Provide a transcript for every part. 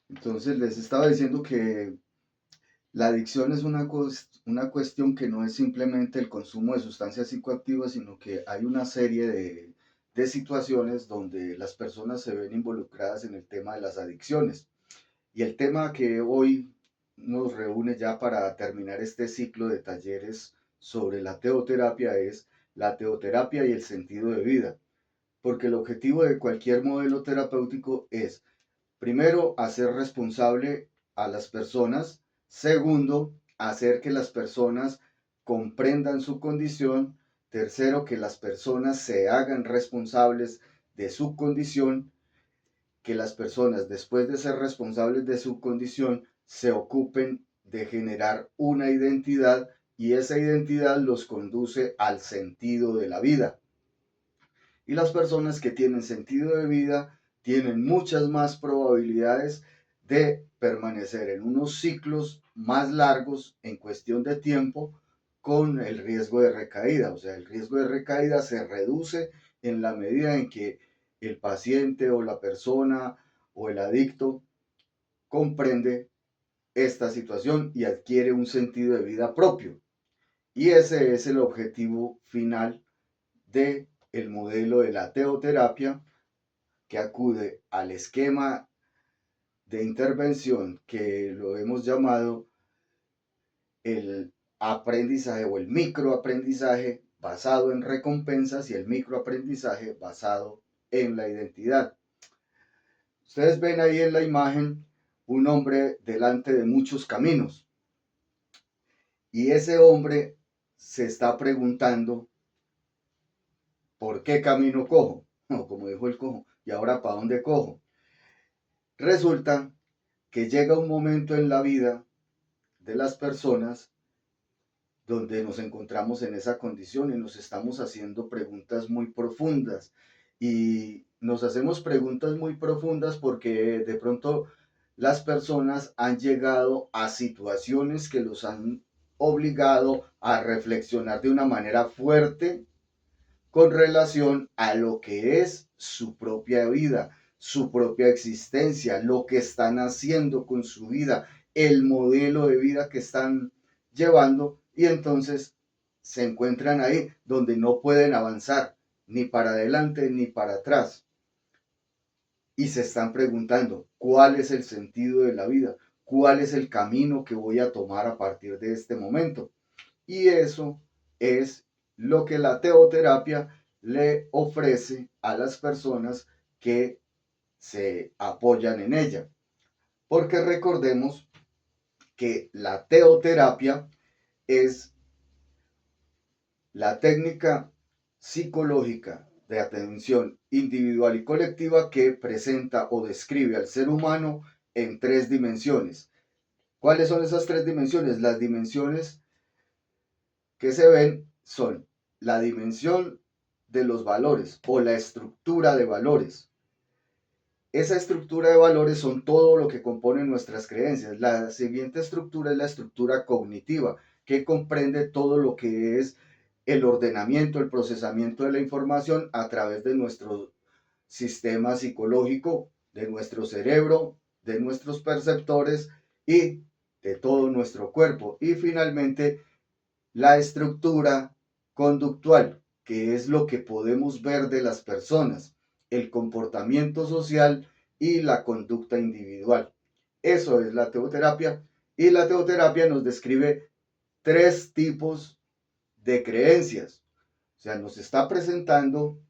Entonces les estaba diciendo que la adicción es una cuestión que no es simplemente el consumo de sustancias psicoactivas, sino que hay una serie de situaciones donde las personas se ven involucradas en el tema de las adicciones. Y el tema que hoy nos reúne ya para terminar este ciclo de talleres sobre la teoterapia es la teoterapia y el sentido de vida. Porque el objetivo de cualquier modelo terapéutico es, primero, hacer responsable a las personas. Segundo, hacer que las personas comprendan su condición. Tercero, que las personas se hagan responsables de su condición, que las personas, después de ser responsables de su condición, se ocupen de generar una identidad y esa identidad los conduce al sentido de la vida. Y las personas que tienen sentido de vida tienen muchas más probabilidades de permanecer en unos ciclos más largos en cuestión de tiempo con el riesgo de recaída. O sea, el riesgo de recaída se reduce en la medida en que el paciente o la persona o el adicto comprende esta situación y adquiere un sentido de vida propio. Y ese es el objetivo final de el modelo de la teoterapia, que acude al esquema de intervención que lo hemos llamado el aprendizaje o el microaprendizaje basado en recompensas y el microaprendizaje basado en la identidad. Ustedes ven ahí en la imagen un hombre delante de muchos caminos y ese hombre se está preguntando ¿por qué camino cojo? O como dijo el cojo, ¿y ahora para dónde cojo? Resulta que llega un momento en la vida de las personas donde nos encontramos en esa condición y nos estamos haciendo preguntas muy profundas. Y nos hacemos preguntas muy profundas porque de pronto las personas han llegado a situaciones que los han obligado a reflexionar de una manera fuerte con relación a lo que es su propia vida, su propia existencia, lo que están haciendo con su vida, el modelo de vida que están llevando y entonces se encuentran ahí donde no pueden avanzar ni para adelante ni para atrás y se están preguntando cuál es el sentido de la vida, cuál es el camino que voy a tomar a partir de este momento. Y eso es lo que la teoterapia le ofrece a las personas que se apoyan en ella. Porque recordemos que la teoterapia es la técnica psicológica de atención individual y colectiva que presenta o describe al ser humano en tres dimensiones. ¿Cuáles son esas tres dimensiones? Las dimensiones que se ven son la dimensión de los valores o la estructura de valores. Esa estructura de valores son todo lo que compone nuestras creencias. La siguiente estructura es la estructura cognitiva, que comprende todo lo que es el ordenamiento, el procesamiento de la información a través de nuestro sistema psicológico, de nuestro cerebro, de nuestros perceptores y de todo nuestro cuerpo. Y finalmente, la estructura conductual, que es lo que podemos ver de las personas, el comportamiento social y la conducta individual. Eso es la teoterapia y la teoterapia nos describe tres tipos de creencias. O sea, nos está presentando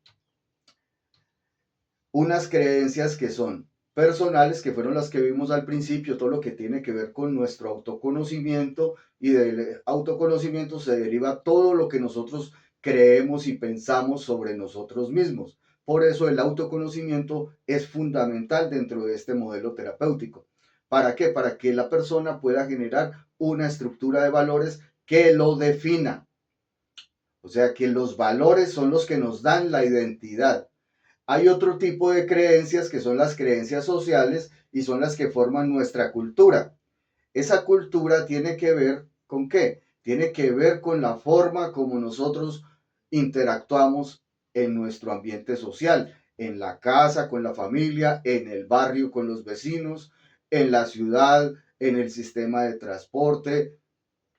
unas creencias que son personales, que fueron las que vimos al principio, todo lo que tiene que ver con nuestro autoconocimiento y del autoconocimiento se deriva todo lo que nosotros creemos y pensamos sobre nosotros mismos. Por eso el autoconocimiento es fundamental dentro de este modelo terapéutico. ¿Para qué? Para que la persona pueda generar una estructura de valores que lo defina. O sea, que los valores son los que nos dan la identidad. Hay otro tipo de creencias que son las creencias sociales y son las que forman nuestra cultura. Esa cultura tiene que ver con qué? Tiene que ver con la forma como nosotros interactuamos en nuestro ambiente social, en la casa, con la familia, en el barrio, con los vecinos, en la ciudad, en el sistema de transporte.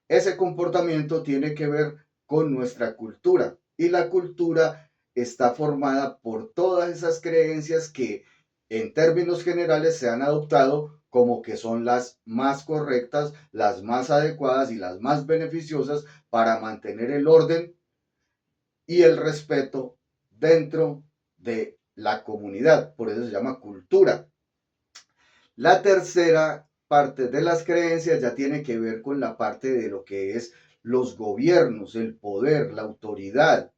Ese comportamiento tiene que ver con nuestra cultura y la cultura está formada por todas esas creencias que en términos generales se han adoptado como que son las más correctas, las más adecuadas y las más beneficiosas para mantener el orden y el respeto dentro de la comunidad. Por eso se llama cultura. La tercera parte de las creencias ya tiene que ver con la parte de lo que es los gobiernos, el poder, la autoridad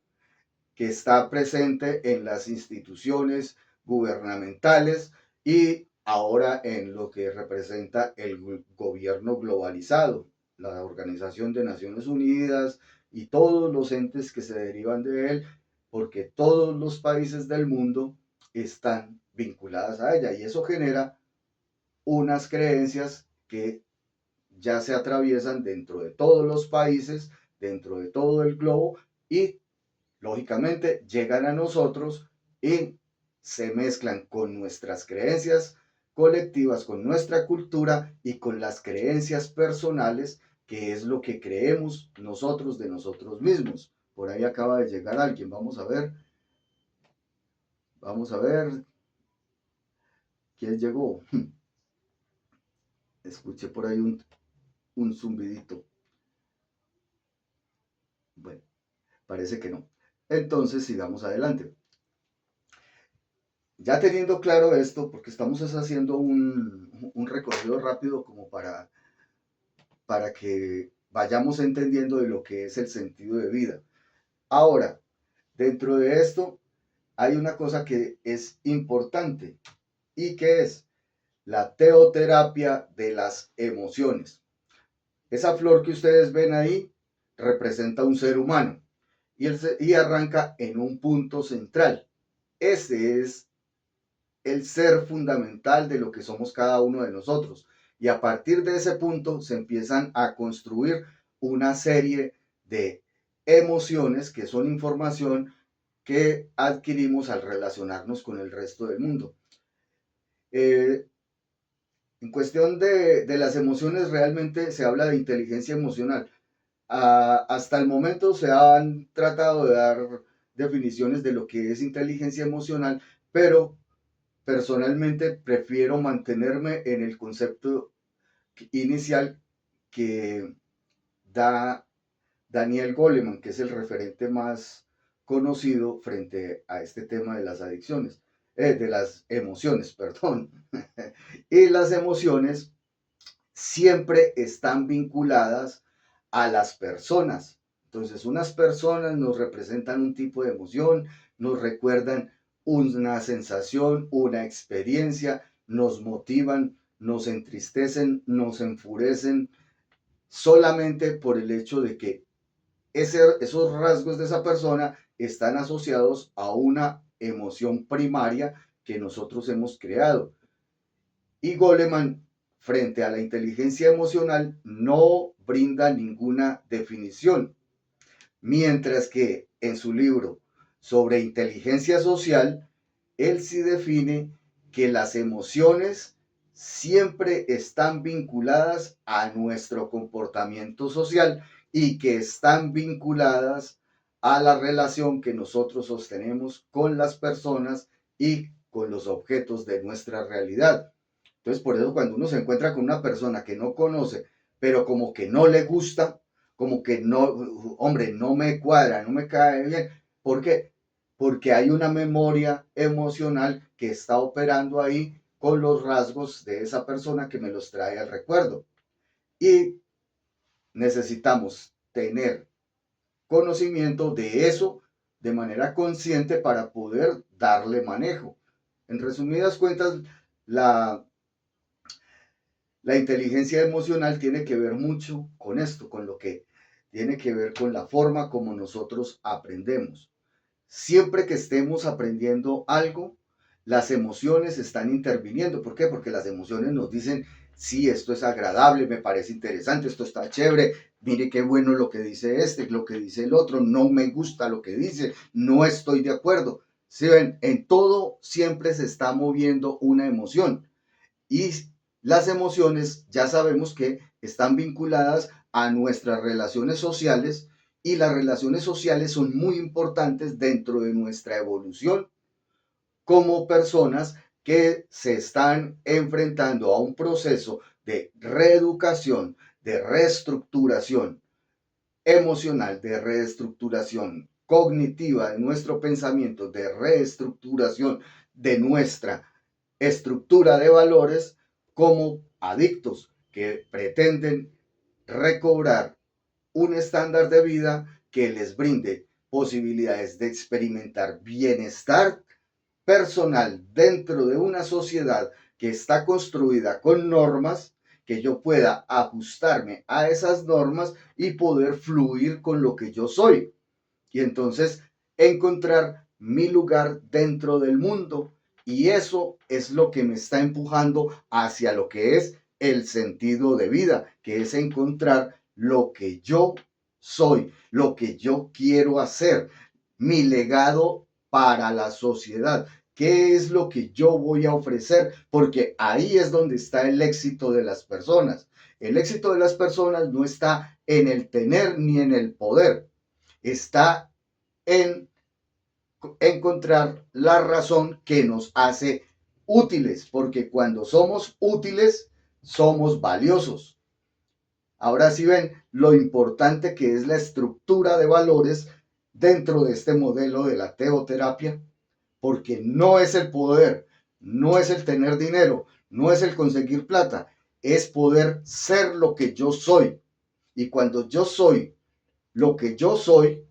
que está presente en las instituciones gubernamentales y ahora en lo que representa el gobierno globalizado, la Organización de Naciones Unidas y todos los entes que se derivan de él, porque todos los países del mundo están vinculados a ella y eso genera unas creencias que ya se atraviesan dentro de todos los países, dentro de todo el globo y lógicamente llegan a nosotros y se mezclan con nuestras creencias colectivas, con nuestra cultura y con las creencias personales, que es lo que creemos nosotros de nosotros mismos. Por ahí acaba de llegar alguien, vamos a ver quién llegó. Escuché por ahí un zumbidito. Bueno, parece que no. Entonces sigamos adelante. Ya teniendo claro esto, porque estamos haciendo un recorrido rápido como para que vayamos entendiendo de lo que es el sentido de vida. Ahora, dentro de esto hay una cosa que es importante y que es la teoterapia de las emociones. Esa flor que ustedes ven ahí representa un ser humano y arranca en un punto central. Ese es el ser fundamental de lo que somos cada uno de nosotros. Y a partir de ese punto se empiezan a construir una serie de emociones que son información que adquirimos al relacionarnos con el resto del mundo. Eh, en cuestión de las emociones, realmente se habla de inteligencia emocional. Hasta el momento se han tratado de dar definiciones de lo que es inteligencia emocional, pero personalmente prefiero mantenerme en el concepto inicial que da Daniel Goleman, que es el referente más conocido frente a este tema de las adicciones, de las emociones, perdón. Y las emociones siempre están vinculadas a las personas. Entonces, unas personas nos representan un tipo de emoción, nos recuerdan una sensación, una experiencia, nos motivan, nos entristecen, nos enfurecen, solamente por el hecho de que esos rasgos de esa persona están asociados a una emoción primaria que nosotros hemos creado. Y Goleman, frente a la inteligencia emocional, no brinda ninguna definición, mientras que en su libro sobre inteligencia social, él sí define que las emociones siempre están vinculadas a nuestro comportamiento social y que están vinculadas a la relación que nosotros sostenemos con las personas y con los objetos de nuestra realidad. Entonces, por eso cuando uno se encuentra con una persona que no conoce, pero como que no le gusta, como que no, hombre, no me cuadra, no me cae bien. ¿Por qué? Porque hay una memoria emocional que está operando ahí con los rasgos de esa persona que me los trae al recuerdo. Y necesitamos tener conocimiento de eso de manera consciente para poder darle manejo. En resumidas cuentas, la la inteligencia emocional tiene que ver mucho con esto, con lo que tiene que ver con la forma como nosotros aprendemos. Siempre que estemos aprendiendo algo, las emociones están interviniendo. ¿Por qué? Porque las emociones nos dicen, sí, esto es agradable, me parece interesante, esto está chévere, mire qué bueno lo que dice este, lo que dice el otro, no me gusta lo que dice, no estoy de acuerdo. ¿Sí ven? En todo siempre se está moviendo una emoción. Y Las emociones ya sabemos que están vinculadas a nuestras relaciones sociales y las relaciones sociales son muy importantes dentro de nuestra evolución como personas que se están enfrentando a un proceso de reeducación, de reestructuración emocional, de reestructuración cognitiva de nuestro pensamiento, de reestructuración de nuestra estructura de valores como adictos que pretenden recobrar un estándar de vida que les brinde posibilidades de experimentar bienestar personal dentro de una sociedad que está construida con normas, que yo pueda ajustarme a esas normas y poder fluir con lo que yo soy. Y entonces encontrar mi lugar dentro del mundo. Y eso es lo que me está empujando hacia lo que es el sentido de vida, que es encontrar lo que yo soy, lo que yo quiero hacer, mi legado para la sociedad. ¿Qué es lo que yo voy a ofrecer? Porque ahí es donde está el éxito de las personas. El éxito de las personas no está en el tener ni en el poder, está en encontrar la razón que nos hace útiles, porque cuando somos útiles, somos valiosos. Ahora sí ven lo importante que es la estructura de valores dentro de este modelo de la teoterapia, porque no es el poder, no es el tener dinero, no es el conseguir plata, es poder ser lo que yo soy. Y cuando yo soy lo que yo soy,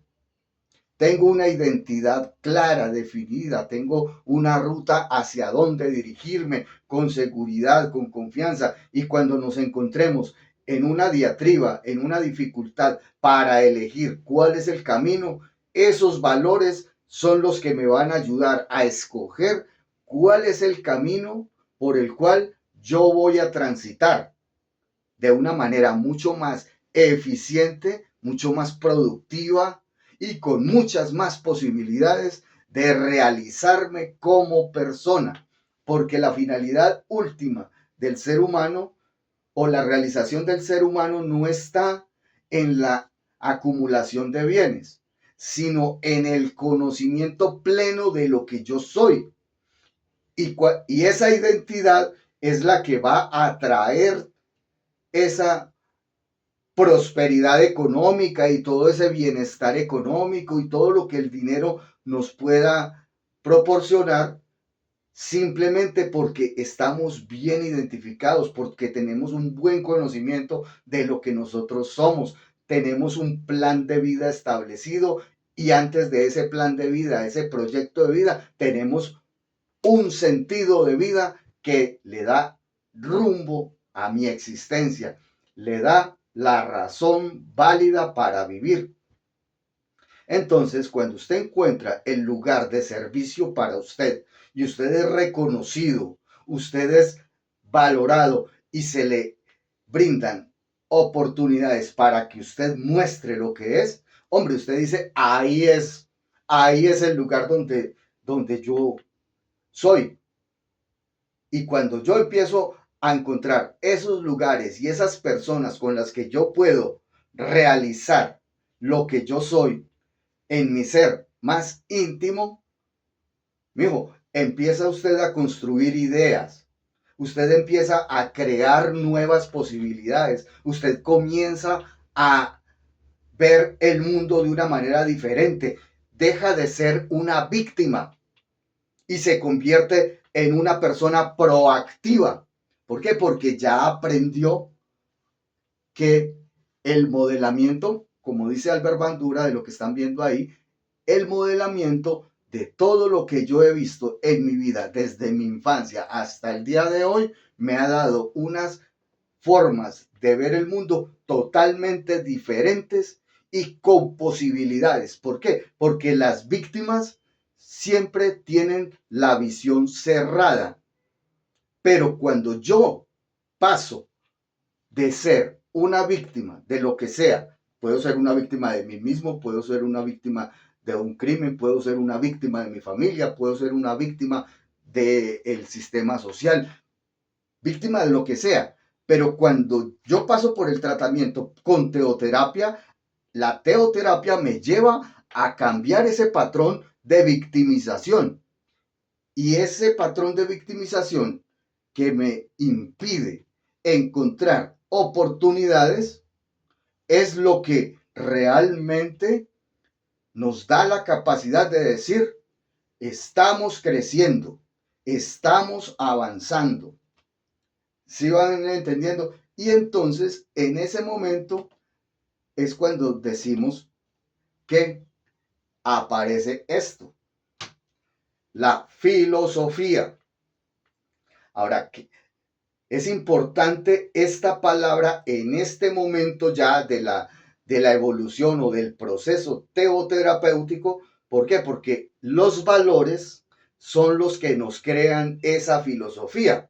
tengo una identidad clara, definida, tengo una ruta hacia dónde dirigirme con seguridad, con confianza. Y cuando nos encontremos en una diatriba, en una dificultad para elegir cuál es el camino, esos valores son los que me van a ayudar a escoger cuál es el camino por el cual yo voy a transitar de una manera mucho más eficiente, mucho más productiva y con muchas más posibilidades de realizarme como persona, porque la finalidad última del ser humano o la realización del ser humano no está en la acumulación de bienes, sino en el conocimiento pleno de lo que yo soy. Y esa identidad es la que va a traer esa prosperidad económica y todo ese bienestar económico y todo lo que el dinero nos pueda proporcionar simplemente porque estamos bien identificados, porque tenemos un buen conocimiento de lo que nosotros somos, tenemos un plan de vida establecido y antes de ese plan de vida, ese proyecto de vida, tenemos un sentido de vida que le da rumbo a mi existencia, le da la razón válida para vivir. Entonces, cuando usted encuentra el lugar de servicio para usted y usted es reconocido, usted es valorado y se le brindan oportunidades para que usted muestre lo que es, hombre, usted dice, ahí es el lugar donde yo soy. Y cuando yo empiezo a encontrar esos lugares y esas personas con las que yo puedo realizar lo que yo soy en mi ser más íntimo, mijo, empieza usted a construir ideas. Usted empieza a crear nuevas posibilidades. Usted comienza a ver el mundo de una manera diferente. Deja de ser una víctima y se convierte en una persona proactiva. ¿Por qué? Porque ya aprendió que el modelamiento, como dice Albert Bandura, de lo que están viendo ahí, el modelamiento de todo lo que yo he visto en mi vida desde mi infancia hasta el día de hoy me ha dado unas formas de ver el mundo totalmente diferentes y con posibilidades. ¿Por qué? Porque las víctimas siempre tienen la visión cerrada. Pero cuando yo paso de ser una víctima de lo que sea, puedo ser una víctima de mí mismo, puedo ser una víctima de un crimen, puedo ser una víctima de mi familia, puedo ser una víctima del sistema social, víctima de lo que sea. Pero cuando yo paso por el tratamiento con teoterapia, la teoterapia me lleva a cambiar ese patrón de victimización. Y ese patrón de victimización que me impide encontrar oportunidades es lo que realmente nos da la capacidad de decir, estamos creciendo, estamos avanzando. ¿Sí van entendiendo? Y entonces, en ese momento es cuando decimos que aparece esto, la filosofía. Ahora, es importante esta palabra en este momento ya de la evolución o del proceso teoterapéutico. ¿Por qué? Porque los valores son los que nos crean esa filosofía.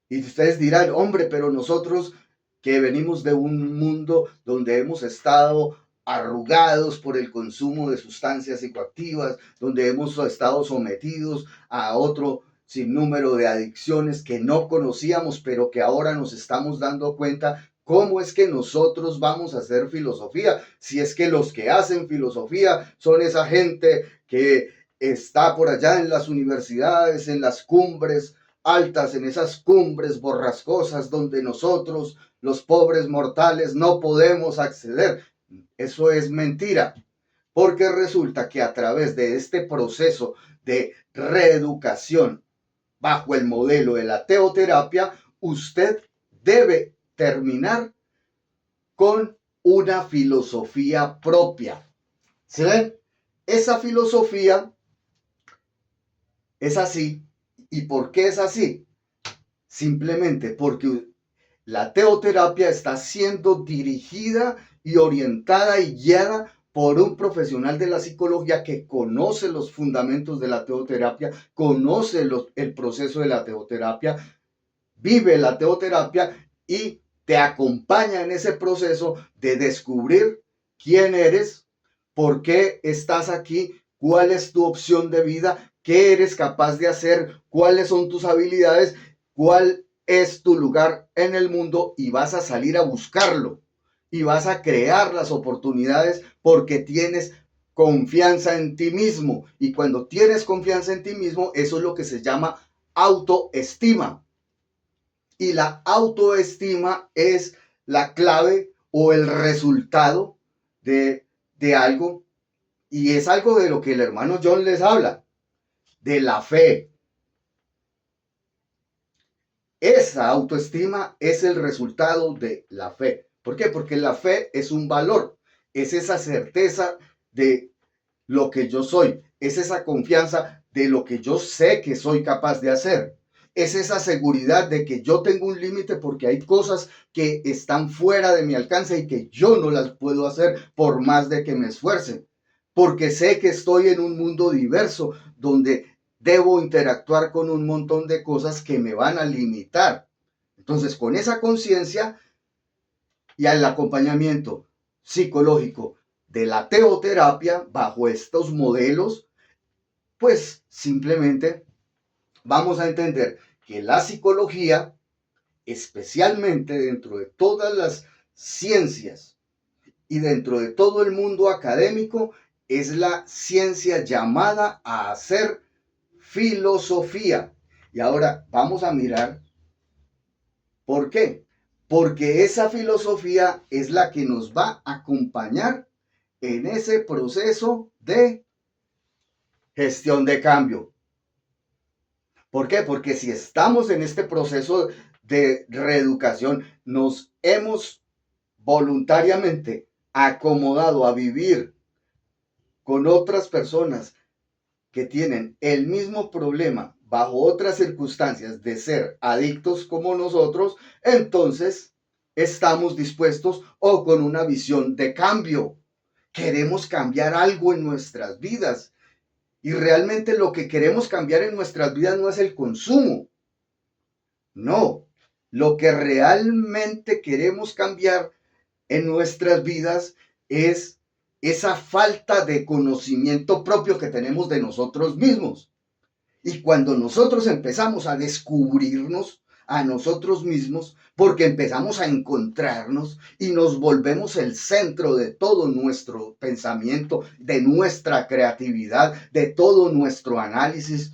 Y ustedes dirán, hombre, pero nosotros que venimos de un mundo donde hemos estado arrugados por el consumo de sustancias psicoactivas, donde hemos estado sometidos a otro sinnúmero de adicciones que no conocíamos, pero que ahora nos estamos dando cuenta. ¿Cómo es que nosotros vamos a hacer filosofía? Si es que los que hacen filosofía son esa gente que está por allá en las universidades, en las cumbres altas, en esas cumbres borrascosas donde nosotros, los pobres mortales, no podemos acceder. Eso es mentira, porque resulta que a través de este proceso de reeducación bajo el modelo de la teoterapia, usted debe terminar con una filosofía propia. ¿Se ven? Esa filosofía es así. ¿Y por qué es así? Simplemente porque la teoterapia está siendo dirigida y orientada y guiada por un profesional de la psicología que conoce los fundamentos de la teoterapia, conoce el proceso de la teoterapia, vive la teoterapia y te acompaña en ese proceso de descubrir quién eres, por qué estás aquí, cuál es tu opción de vida, qué eres capaz de hacer, cuáles son tus habilidades, cuál es tu lugar en el mundo, y vas a salir a buscarlo y vas a crear las oportunidades porque tienes confianza en ti mismo. Y cuando tienes confianza en ti mismo, eso es lo que se llama autoestima. Y la autoestima es la clave o el resultado de algo, y es algo de lo que el hermano John les habla, de la fe. Esa autoestima es el resultado de la fe. ¿Por qué? Porque la fe es un valor, es esa certeza de lo que yo soy, es esa confianza de lo que yo sé que soy capaz de hacer. Es esa seguridad de que yo tengo un límite porque hay cosas que están fuera de mi alcance y que yo no las puedo hacer por más de que me esfuerce. Porque sé que estoy en un mundo diverso donde debo interactuar con un montón de cosas que me van a limitar. Entonces, con esa conciencia y al acompañamiento psicológico de la teoterapia bajo estos modelos, pues simplemente vamos a entender que la psicología, especialmente dentro de todas las ciencias y dentro de todo el mundo académico, es la ciencia llamada a hacer filosofía. Y ahora vamos a mirar por qué. Porque esa filosofía es la que nos va a acompañar en ese proceso de gestión de cambio. ¿Por qué? Porque si estamos en este proceso de reeducación, nos hemos voluntariamente acomodado a vivir con otras personas que tienen el mismo problema bajo otras circunstancias de ser adictos como nosotros, entonces estamos dispuestos o con una visión de cambio. Queremos cambiar algo en nuestras vidas. Y realmente lo que queremos cambiar en nuestras vidas no es el consumo. No, lo que realmente queremos cambiar en nuestras vidas es esa falta de conocimiento propio que tenemos de nosotros mismos. Y cuando nosotros empezamos a descubrirnos, a nosotros mismos porque empezamos a encontrarnos y nos volvemos el centro de todo nuestro pensamiento, de nuestra creatividad, de todo nuestro análisis.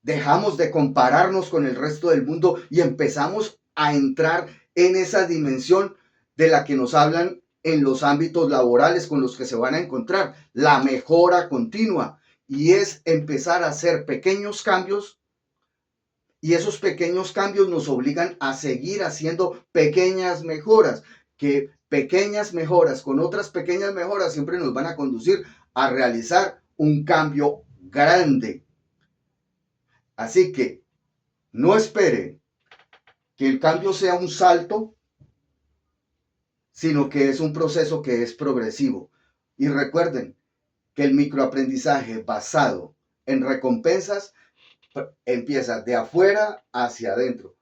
Dejamos de compararnos con el resto del mundo y empezamos a entrar en esa dimensión de la que nos hablan en los ámbitos laborales con los que se van a encontrar, la mejora continua. Y es empezar a hacer pequeños cambios, y esos pequeños cambios nos obligan a seguir haciendo pequeñas mejoras, que pequeñas mejoras con otras pequeñas mejoras siempre nos van a conducir a realizar un cambio grande. Así que no espere que el cambio sea un salto, sino que es un proceso que es progresivo. Y recuerden que el microaprendizaje basado en recompensas empieza de afuera hacia adentro.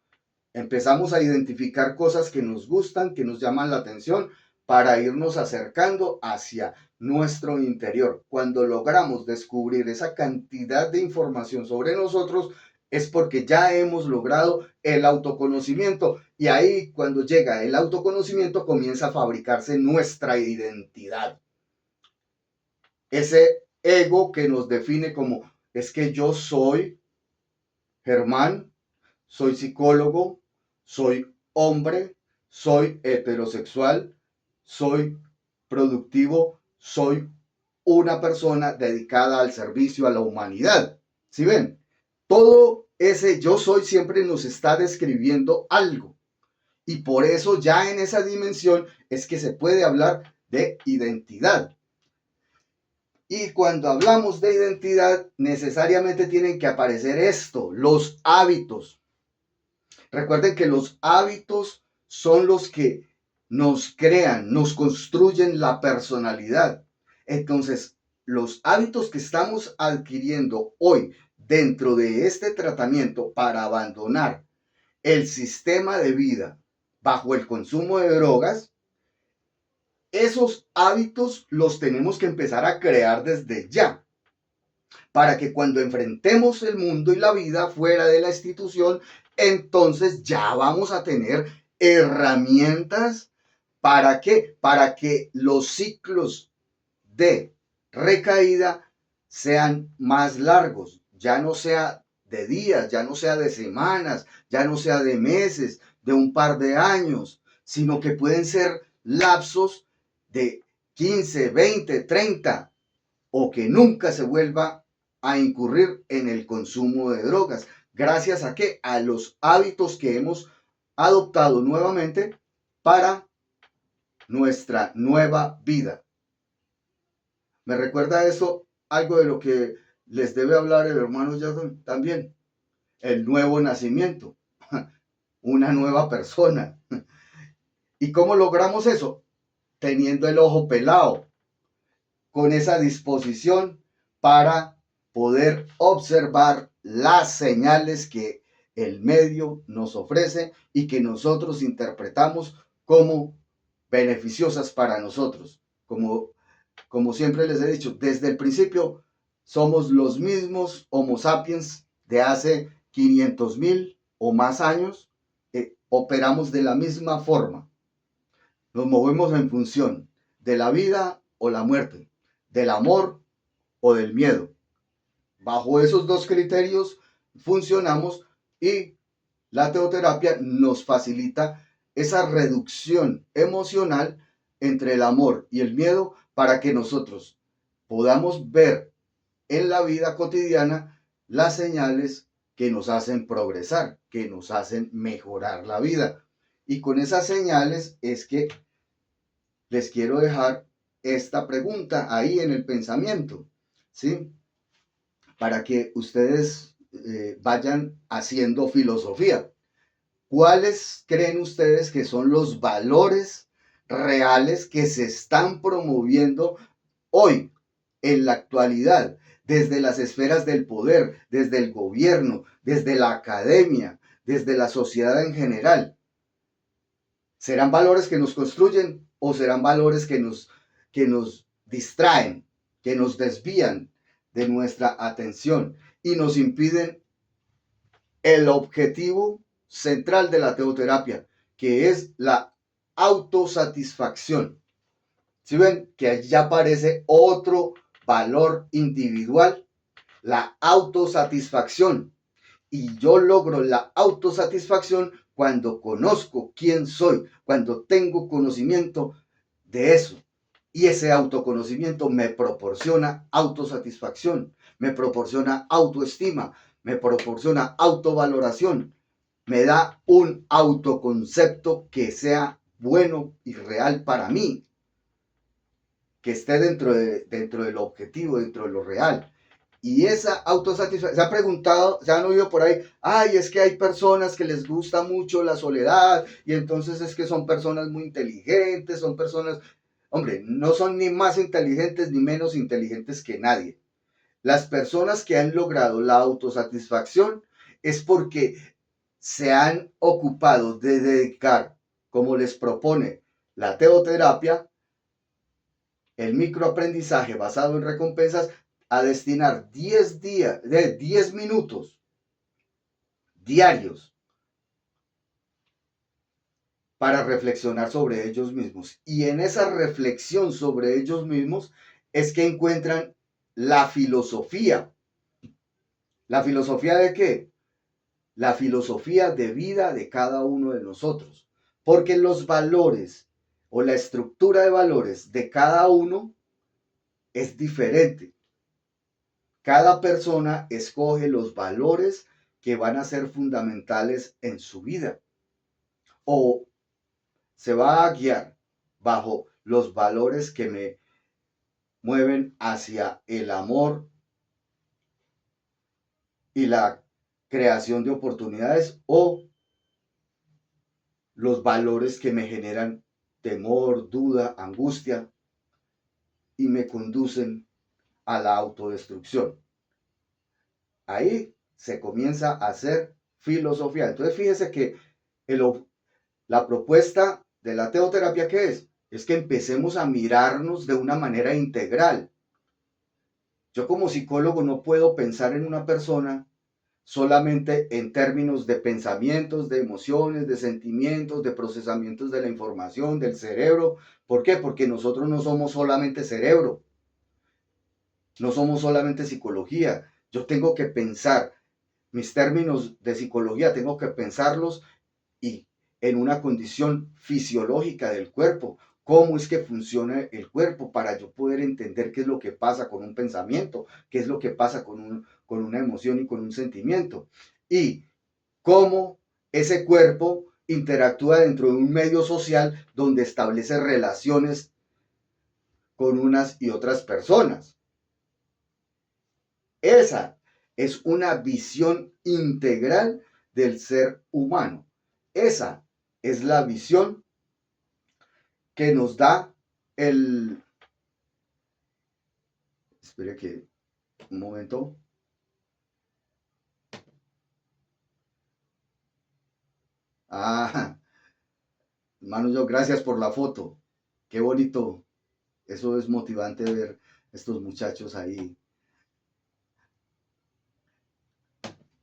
Empezamos a identificar cosas que nos gustan, que nos llaman la atención, para irnos acercando hacia nuestro interior. Cuando logramos descubrir esa cantidad de información sobre nosotros, es porque ya hemos logrado el autoconocimiento. Y ahí, cuando llega el autoconocimiento, comienza a fabricarse nuestra identidad. Ese ego que nos define como, es que yo soy Germán, soy psicólogo, soy hombre, soy heterosexual, soy productivo, soy una persona dedicada al servicio a la humanidad. ¿Sí ven? Todo ese yo soy siempre nos está describiendo algo. Y por eso ya en esa dimensión es que se puede hablar de identidad. Y cuando hablamos de identidad, necesariamente tienen que aparecer esto, los hábitos. Recuerden que los hábitos son los que nos crean, nos construyen la personalidad. Entonces, los hábitos que estamos adquiriendo hoy dentro de este tratamiento para abandonar el sistema de vida bajo el consumo de drogas, esos hábitos los tenemos que empezar a crear desde ya, para que cuando enfrentemos el mundo y la vida fuera de la institución, entonces ya vamos a tener herramientas. ¿Para qué? Para que los ciclos de recaída sean más largos, ya no sea de días, ya no sea de semanas, ya no sea de meses, de un par de años, sino que pueden ser lapsos de 15, 20, 30, o que nunca se vuelva a incurrir en el consumo de drogas. ¿Gracias a qué? A los hábitos que hemos adoptado nuevamente para nuestra nueva vida. Me recuerda eso algo de lo que les debe hablar el hermano Jason también. El nuevo nacimiento, una nueva persona. ¿Y cómo logramos eso? Teniendo el ojo pelado, con esa disposición para poder observar las señales que el medio nos ofrece y que nosotros interpretamos como beneficiosas para nosotros. Como siempre les he dicho, desde el principio somos los mismos Homo sapiens de hace 500,000 o más años. Operamos de la misma forma. Nos movemos en función de la vida o la muerte, del amor o del miedo. Bajo esos dos criterios funcionamos, y la teoterapia nos facilita esa reducción emocional entre el amor y el miedo para que nosotros podamos ver en la vida cotidiana las señales que nos hacen progresar, que nos hacen mejorar la vida. Y con esas señales es que les quiero dejar esta pregunta ahí en el pensamiento, ¿sí? Para que ustedes vayan haciendo filosofía. ¿Cuáles creen ustedes que son los valores reales que se están promoviendo hoy, en la actualidad, desde las esferas del poder, desde el gobierno, desde la academia, desde la sociedad en general? ¿Serán valores que nos construyen o serán valores que nos distraen, que nos desvían de nuestra atención y nos impiden el objetivo central de la teoterapia, que es la autosatisfacción. ¿Sí ven? Que allí aparece otro valor individual, la autosatisfacción. Y yo logro la autosatisfacción cuando conozco quién soy, cuando tengo conocimiento de eso. Y ese autoconocimiento me proporciona autosatisfacción, me proporciona autoestima, me proporciona autovaloración, me da un autoconcepto que sea bueno y real para mí, que esté dentro del objetivo, dentro de lo real. Y esa autosatisfacción, se ha preguntado, se han oído por ahí, ay, es que hay personas que les gusta mucho la soledad y entonces es que son personas muy inteligentes, son personas, hombre, no son ni más inteligentes ni menos inteligentes que nadie. Las personas que han logrado la autosatisfacción es porque se han ocupado de dedicar, como les propone la teoterapia, el microaprendizaje basado en recompensas, a destinar 10 minutos diarios para reflexionar sobre ellos mismos. Y en esa reflexión sobre ellos mismos es que encuentran la filosofía. ¿La filosofía de qué? La filosofía de vida de cada uno de nosotros. Porque los valores o la estructura de valores de cada uno es diferente. Cada persona escoge los valores que van a ser fundamentales en su vida o se va a guiar bajo los valores que me mueven hacia el amor y la creación de oportunidades o los valores que me generan temor, duda, angustia y me conducen a la autodestrucción. Ahí se comienza a hacer filosofía. Entonces fíjese que la propuesta de la teoterapia, ¿qué es? Es que empecemos a mirarnos de una manera integral. Yo como psicólogo no puedo pensar en una persona solamente en términos de pensamientos, de emociones, de sentimientos, de procesamientos de la información, del cerebro. ¿Por qué? Porque nosotros no somos solamente cerebro, no somos solamente psicología. Yo tengo que pensar mis términos de psicología, tengo que pensarlos y en una condición fisiológica del cuerpo. ¿Cómo es que funciona el cuerpo para yo poder entender qué es lo que pasa con un pensamiento, qué es lo que pasa con una emoción y con un sentimiento? Y cómo ese cuerpo interactúa dentro de un medio social donde establece relaciones con unas y otras personas. Esa es una visión integral del ser humano. Esa es la visión que nos da el... Espere que un momento. Ah, hermano, yo gracias por la foto. Qué bonito. Eso es motivante ver estos muchachos ahí.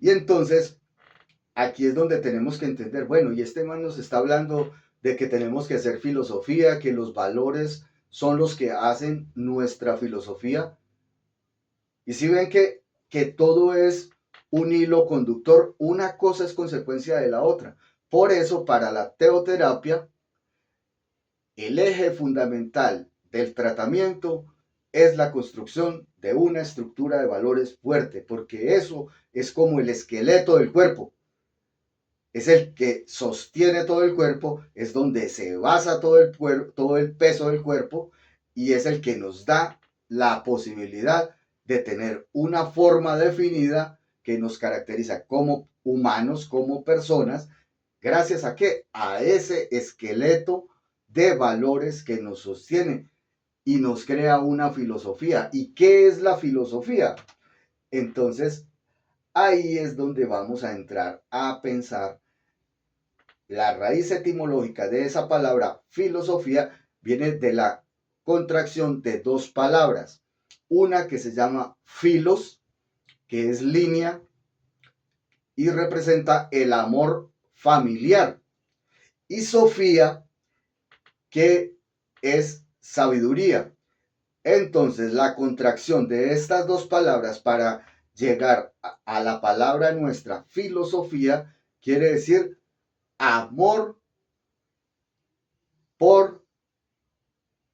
Y entonces, aquí es donde tenemos que entender, bueno, y este man nos está hablando de que tenemos que hacer filosofía, que los valores son los que hacen nuestra filosofía. Y si ven que todo es un hilo conductor, una cosa es consecuencia de la otra. Por eso, para la teoterapia, el eje fundamental del tratamiento es la construcción de una estructura de valores fuerte, porque eso es como el esqueleto del cuerpo. Es el que sostiene todo el cuerpo, es donde se basa todo el peso del cuerpo y es el que nos da la posibilidad de tener una forma definida que nos caracteriza como humanos, como personas, gracias a qué? A ese esqueleto de valores que nos sostiene y nos crea una filosofía. ¿Y qué es la filosofía? Entonces, ahí es donde vamos a entrar a pensar. La raíz etimológica de esa palabra filosofía viene de la contracción de dos palabras. Una que se llama filos, que es línea, y representa el amor familiar. Y Sofía, que es sabiduría. Entonces, la contracción de estas dos palabras para llegar a la palabra nuestra, filosofía, quiere decir amor por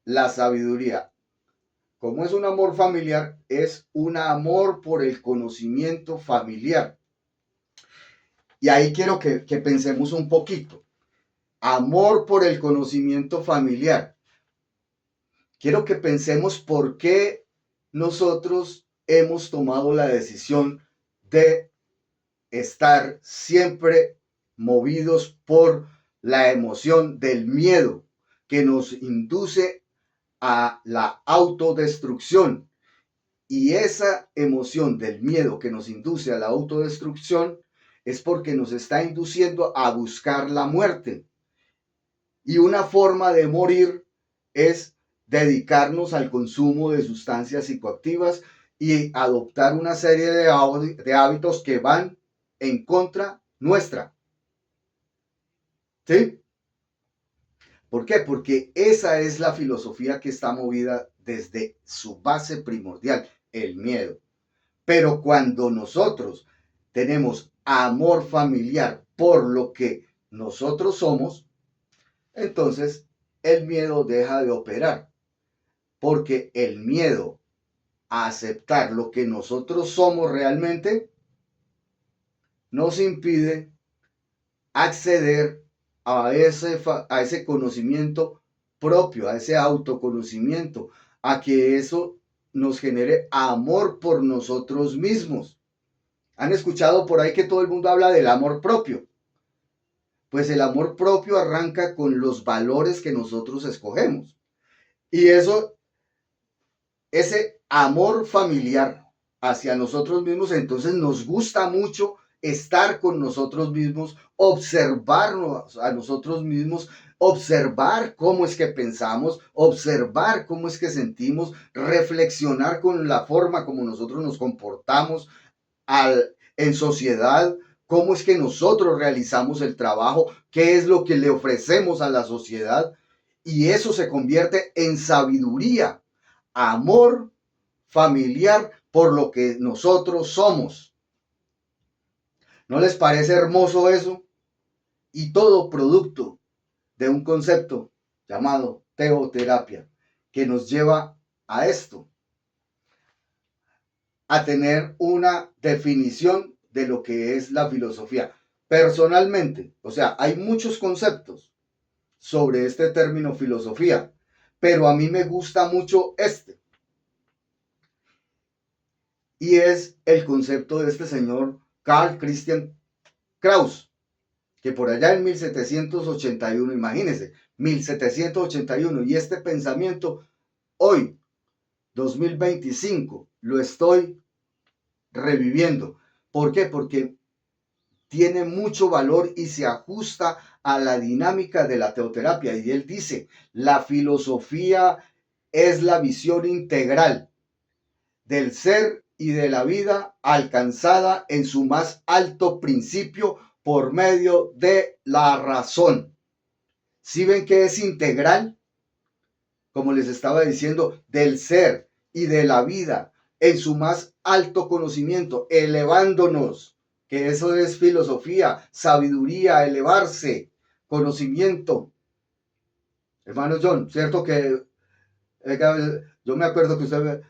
la sabiduría. Como es un amor familiar, es un amor por el conocimiento familiar. Y ahí quiero que pensemos un poquito. Amor por el conocimiento familiar. Quiero que pensemos por qué nosotros hemos tomado la decisión de estar siempre movidos por la emoción del miedo que nos induce a la autodestrucción. Y esa emoción del miedo que nos induce a la autodestrucción es porque nos está induciendo a buscar la muerte. Y una forma de morir es dedicarnos al consumo de sustancias psicoactivas y adoptar una serie de hábitos que van en contra nuestra. ¿Sí? ¿Por qué? Porque esa es la filosofía que está movida desde su base primordial, el miedo. Pero cuando nosotros tenemos amor familiar por lo que nosotros somos, entonces el miedo deja de operar. Porque el miedo a aceptar lo que nosotros somos realmente nos impide acceder a ese conocimiento propio, a ese autoconocimiento, a que eso nos genere amor por nosotros mismos. ¿Han escuchado por ahí que todo el mundo habla del amor propio? Pues el amor propio arranca con los valores que nosotros escogemos. Y eso, ese amor familiar hacia nosotros mismos, entonces nos gusta mucho estar con nosotros mismos, observarnos a nosotros mismos, observar cómo es que pensamos, observar cómo es que sentimos, reflexionar con la forma como nosotros nos comportamos en sociedad, cómo es que nosotros realizamos el trabajo, qué es lo que le ofrecemos a la sociedad. Y eso se convierte en sabiduría, amor familiar por lo que nosotros somos. ¿No les parece hermoso eso? Y todo producto de un concepto llamado teoterapia, que nos lleva a esto, a tener una definición de lo que es la filosofía. Personalmente, o sea, hay muchos conceptos sobre este término filosofía, pero a mí me gusta mucho este. Y es el concepto de este señor Carl Christian Kraus, que por allá en 1781, imagínense, 1781, y este pensamiento hoy, 2025, lo estoy reviviendo. ¿Por qué? Porque tiene mucho valor y se ajusta a la dinámica de la teoterapia. Y él dice, la filosofía es la visión integral del ser y de la vida alcanzada en su más alto principio por medio de la razón. ¿Sí ven que es integral? Como les estaba diciendo, del ser y de la vida en su más alto conocimiento, elevándonos, que eso es filosofía, sabiduría, elevarse, conocimiento. Hermano John, ¿cierto que yo me acuerdo que usted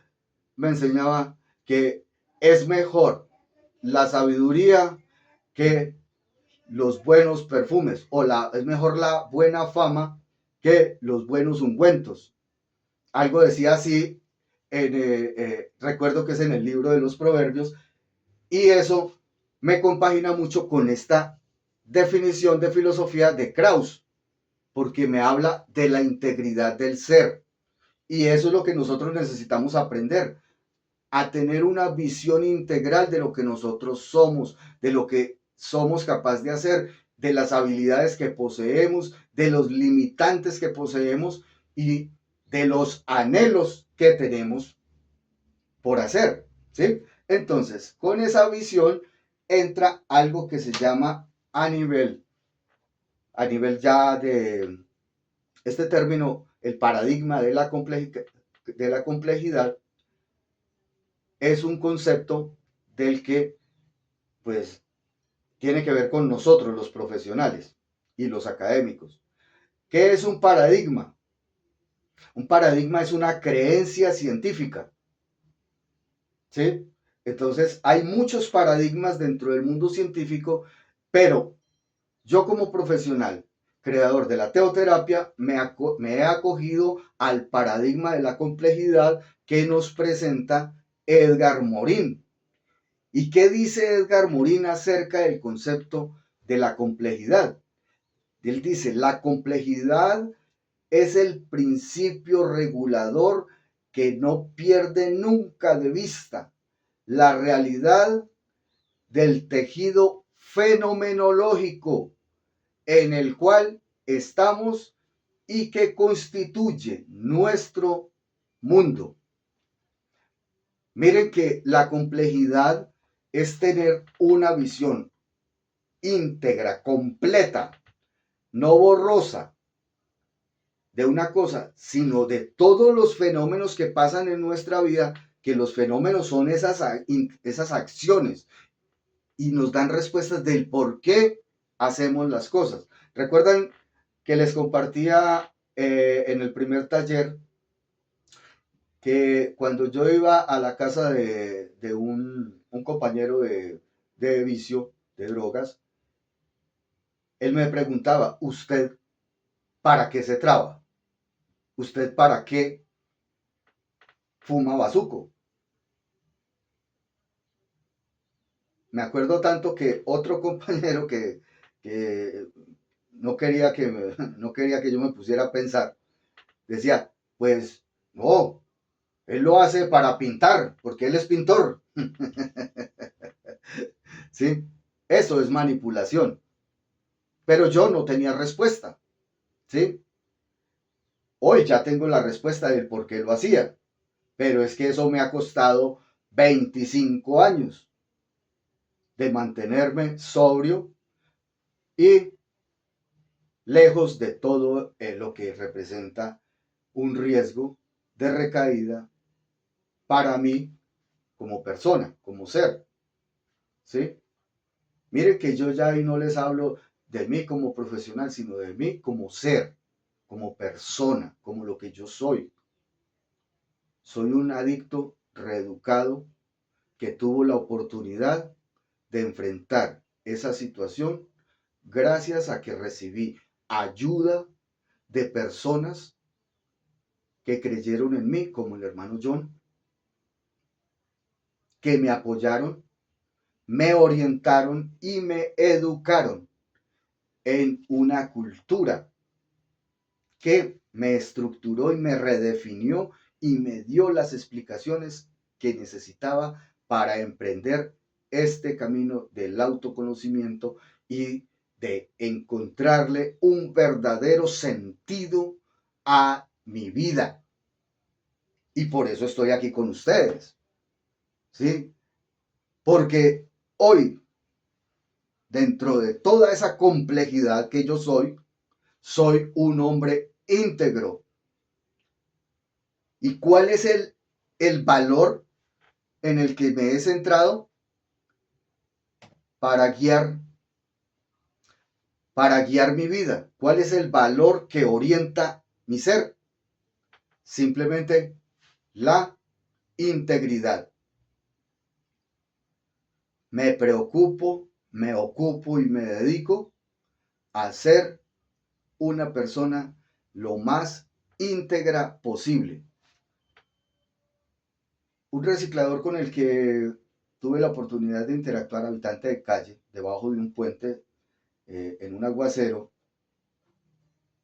me enseñaba que es mejor la sabiduría que los buenos perfumes, o es mejor la buena fama que los buenos ungüentos? Algo decía así, recuerdo que es en el libro de los Proverbios, y eso me compagina mucho con esta definición de filosofía de Krauss, porque me habla de la integridad del ser. Y eso es lo que nosotros necesitamos aprender, a tener una visión integral de lo que nosotros somos, de lo que somos capaces de hacer, de las habilidades que poseemos, de los limitantes que poseemos y de los anhelos que tenemos por hacer, ¿sí? Entonces, con esa visión entra algo que se llama a nivel ya de este término, el paradigma de la complejidad es un concepto del que pues tiene que ver con nosotros los profesionales y los académicos. ¿Qué es un paradigma? Un paradigma es una creencia científica, ¿sí? Entonces, hay muchos paradigmas dentro del mundo científico, pero yo como profesional, creador de la teoterapia, me he acogido al paradigma de la complejidad que nos presenta Edgar Morin. ¿Y qué dice Edgar Morin acerca del concepto de la complejidad? Él dice, la complejidad es el principio regulador que no pierde nunca de vista la realidad del tejido fenomenológico en el cual estamos y que constituye nuestro mundo. Miren que la complejidad es tener una visión íntegra, completa, no borrosa de una cosa, sino de todos los fenómenos que pasan en nuestra vida, que los fenómenos son esas acciones y nos dan respuestas del por qué hacemos las cosas. ¿Recuerdan que les compartía en el primer taller que cuando yo iba a la casa de un compañero de vicio, de drogas, él me preguntaba, ¿usted para qué se traba? ¿Usted para qué fuma bazuco? Me acuerdo tanto que otro compañero que no quería que yo me pusiera a pensar, decía, pues no, él lo hace para pintar, porque él es pintor. ¿Sí? Eso es manipulación. Pero yo no tenía respuesta. ¿Sí? Hoy ya tengo la respuesta del por qué lo hacía. Pero es que eso me ha costado 25 años de mantenerme sobrio y lejos de todo lo que representa un riesgo de recaída para mí como persona, como ser. ¿Sí? Miren que yo ya ahí no les hablo de mí como profesional, sino de mí como ser, como persona, como lo que yo soy. Soy un adicto reeducado que tuvo la oportunidad de enfrentar esa situación gracias a que recibí ayuda de personas que creyeron en mí, como el hermano John, que me apoyaron, me orientaron y me educaron en una cultura que me estructuró y me redefinió y me dio las explicaciones que necesitaba para emprender este camino del autoconocimiento y de encontrarle un verdadero sentido a mi vida. Y por eso estoy aquí con ustedes, ¿sí? Porque hoy, dentro de toda esa complejidad que yo soy un hombre íntegro. ¿Y cuál es el valor en el que me he centrado para guiar, para guiar mi vida? ¿Cuál es el valor que orienta mi ser? Simplemente la integridad. Me preocupo, me ocupo y me dedico a ser una persona lo más íntegra posible. Un reciclador con el que tuve la oportunidad de interactuar, habitante de calle, debajo de un puente, en un aguacero,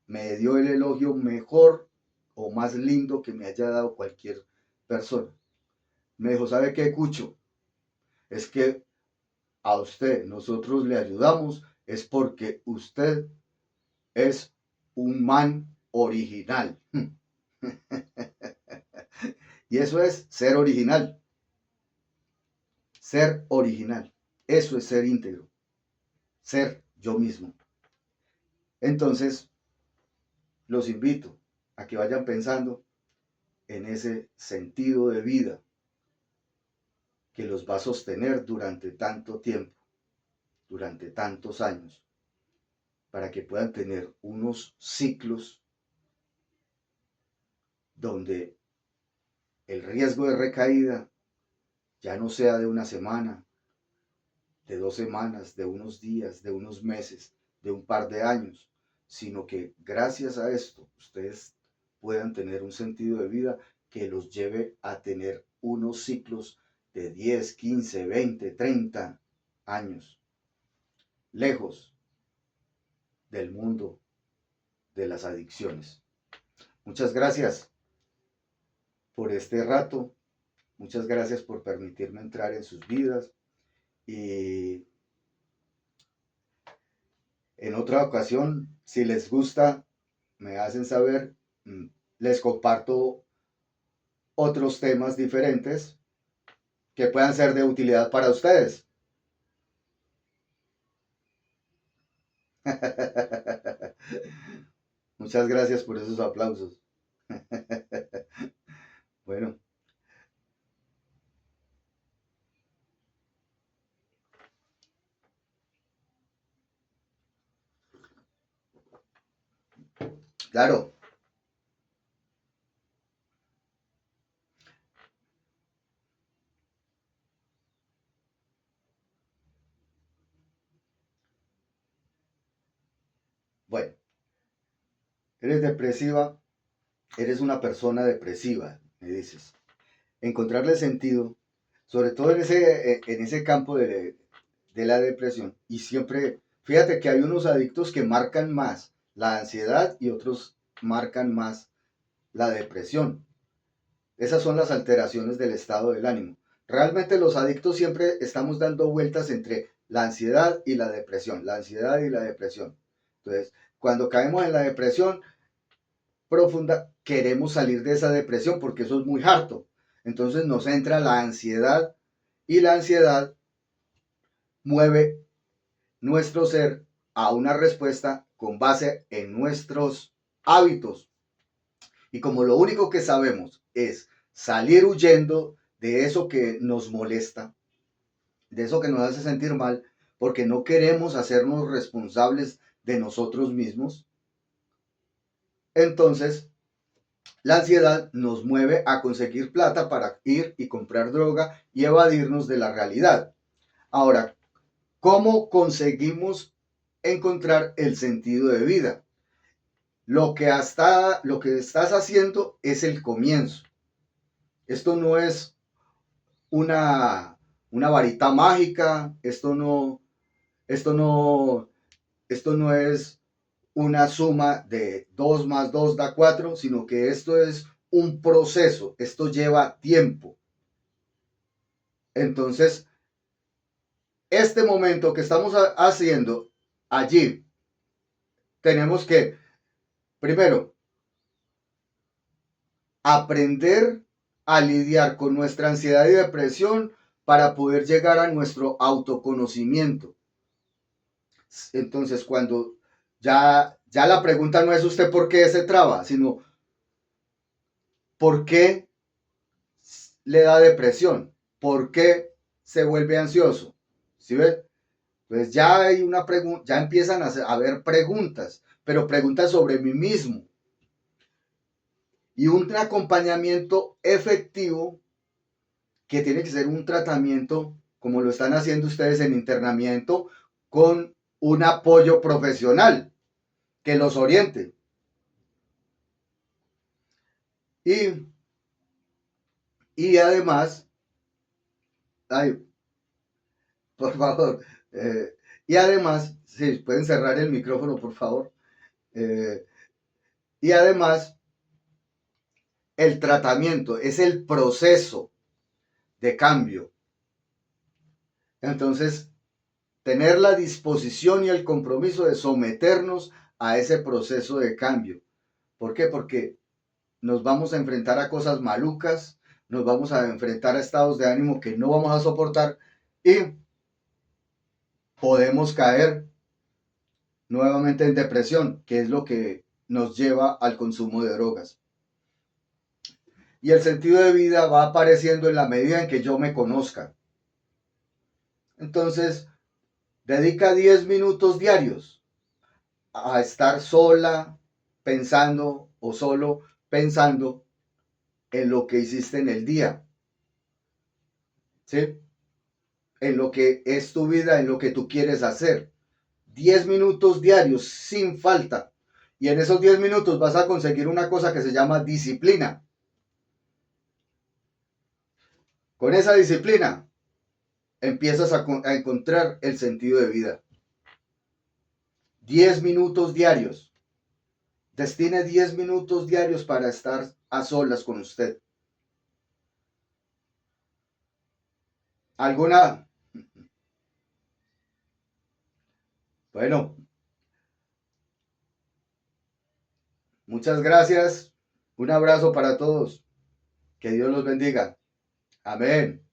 me dio el elogio mejor o más lindo que me haya dado cualquier persona. Me dijo, ¿sabe qué, Cucho? Es que a usted nosotros le ayudamos es porque usted es un man original. Y eso es ser original. Ser original. Eso es ser íntegro, ser yo mismo. Entonces, los invito a que vayan pensando en ese sentido de vida que los va a sostener durante tanto tiempo, durante tantos años, para que puedan tener unos ciclos donde el riesgo de recaída ya no sea de una semana, de 2 semanas, de unos días, de unos meses, de un par de años, sino que gracias a esto ustedes puedan tener un sentido de vida que los lleve a tener unos ciclos de 10, 15, 20, 30 años, lejos del mundo de las adicciones. Muchas gracias por este rato, muchas gracias por permitirme entrar en sus vidas y en otra ocasión, si les gusta, me hacen saber, les comparto otros temas diferentes que puedan ser de utilidad para ustedes. Muchas gracias por esos aplausos. Bueno, claro, bueno, eres depresiva, eres una persona depresiva, me dices. Encontrarle sentido, sobre todo en ese campo de la depresión. Y siempre, fíjate que hay unos adictos que marcan más la ansiedad y otros marcan más la depresión. Esas son las alteraciones del estado del ánimo. Realmente los adictos siempre estamos dando vueltas entre la ansiedad y la depresión, la ansiedad y la depresión. Entonces, cuando caemos en la depresión profunda, queremos salir de esa depresión porque eso es muy harto. Entonces nos entra la ansiedad y la ansiedad mueve nuestro ser a una respuesta con base en nuestros hábitos. Y como lo único que sabemos es salir huyendo de eso que nos molesta, de eso que nos hace sentir mal, porque no queremos hacernos responsables de nosotros mismos, entonces la ansiedad nos mueve a conseguir plata para ir y comprar droga y evadirnos de la realidad. Ahora, ¿cómo conseguimos encontrar el sentido de vida? Lo que estás haciendo es el comienzo. Esto no es una varita mágica, esto no, esto no es una suma de 2 más 2 da 4, sino que esto es un proceso, esto lleva tiempo. Entonces, este momento que estamos haciendo allí, tenemos que, primero, aprender a lidiar con nuestra ansiedad y depresión para poder llegar a nuestro autoconocimiento. Entonces, cuando ya la pregunta no es usted por qué se traba, sino por qué le da depresión, por qué se vuelve ansioso. ¿Sí ven? Pues ya hay una pregunta, ya empiezan a haber preguntas, pero preguntas sobre mí mismo. Y un acompañamiento efectivo que tiene que ser un tratamiento, como lo están haciendo ustedes en internamiento, con un apoyo profesional que los oriente. Y, y además, ay, por favor, y además, si pueden cerrar el micrófono, por favor. Eh, y además, el tratamiento es el proceso de cambio. Entonces, tener la disposición y el compromiso de someternos a ese proceso de cambio. ¿Por qué? Porque nos vamos a enfrentar a cosas malucas, nos vamos a enfrentar a estados de ánimo que no vamos a soportar y podemos caer nuevamente en depresión, que es lo que nos lleva al consumo de drogas. Y el sentido de vida va apareciendo en la medida en que yo me conozca. Entonces, dedica 10 minutos diarios a estar sola pensando o solo pensando en lo que hiciste en el día, ¿sí? En lo que es tu vida, en lo que tú quieres hacer. 10 minutos diarios sin falta. Y en esos 10 minutos vas a conseguir una cosa que se llama disciplina. Con esa disciplina empiezas a encontrar el sentido de vida. 10 minutos diarios. Destine 10 minutos diarios para estar a solas con usted. ¿Alguna? Bueno, muchas gracias. Un abrazo para todos. Que Dios los bendiga. Amén.